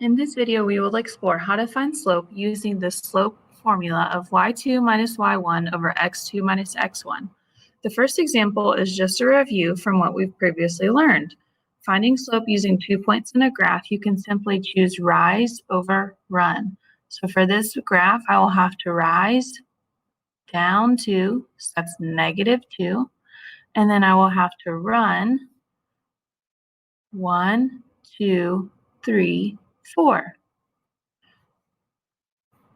In this video, we will explore how to find slope using the slope formula of y2 minus y1 over x2 minus x1. The first example is just a review from what we've previously learned. Finding slope using 2 points in a graph, you can simply choose rise over run. So for this graph, I will have to rise down 2, so that's -2, and then I will have to run 1, 2, 3, 4.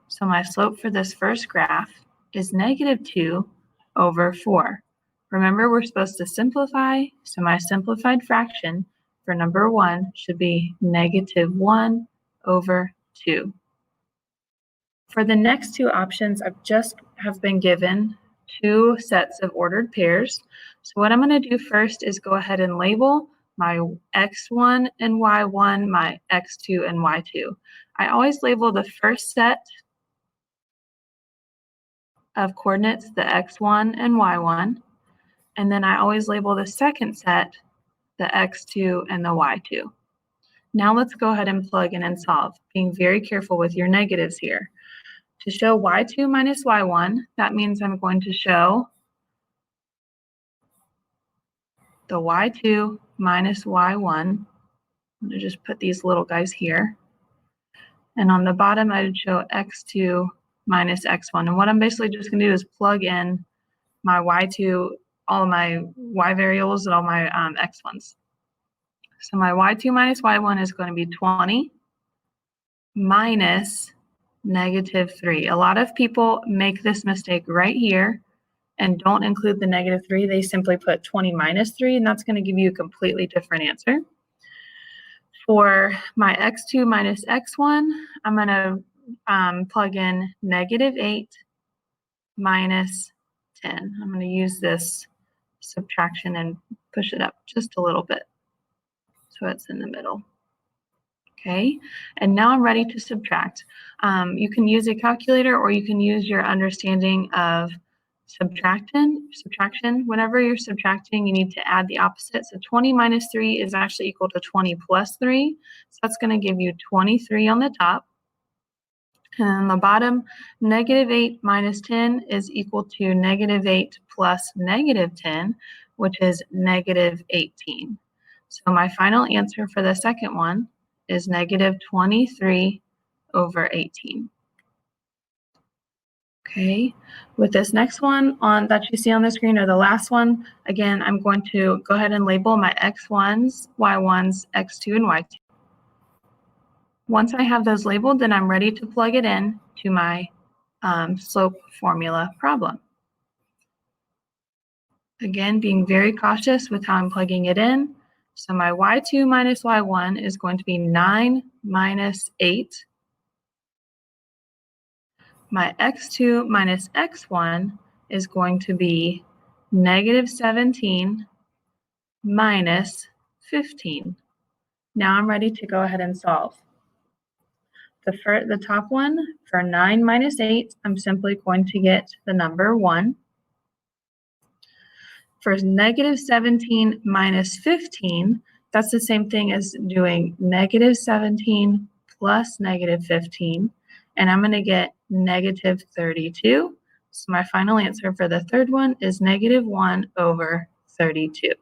So my slope for this first graph is -2 over 4. Remember, we're supposed to simplify, so my simplified fraction for number 1 should be -1 over 2. For the next two options, I've just have been given two sets of ordered pairs. So what I'm going to do first is go ahead and label my x1 and y1, my x2 and y2. I always label the first set of coordinates, the x1 and y1, and then I always label the second set, the x2 and the y2. Now let's go ahead and plug in and solve, being very careful with your negatives here. To show y2 minus y1, that means I'm going to show the y2 minus y1. I'm going to just put these little guys here. And on the bottom, I would show x2 minus x1. And what I'm basically just going to do is plug in my y2, all of my y variables and all my x1s. So my y2 minus y1 is going to be 20 minus -3. A lot of people make this mistake right here and don't include the -3. They simply put 20 minus 3, and that's going to give you a completely different answer. For my x2 minus x1, I'm going to plug in -8 minus 10. I'm going to use this subtraction and push it up just a little bit so it's in the middle. Okay, and now I'm ready to subtract. You can use a calculator or you can use your understanding of subtraction. Whenever you're subtracting, you need to add the opposite. So 20 minus 3 is actually equal to 20 plus 3. So that's going to give you 23 on the top. And on the bottom, -8 minus 10 is equal to -8 plus -10, which is -18. So my final answer for the second one is -23 over 18. Okay, with this next one on that you see on the screen, or the last one, again, I'm going to go ahead and label my x1s, y1s, x2, and y2. Once I have those labeled, then I'm ready to plug it in to my slope formula problem. Again, being very cautious with how I'm plugging it in. So my y2 minus y1 is going to be 9 minus 8. My x2 minus x1 is going to be -17 minus 15. Now I'm ready to go ahead and solve. The top one, for 9 minus 8, I'm simply going to get the number 1. For -17 minus 15, that's the same thing as doing -17 plus -15, and I'm going to get -32. So my final answer for the third one is -1 over 32.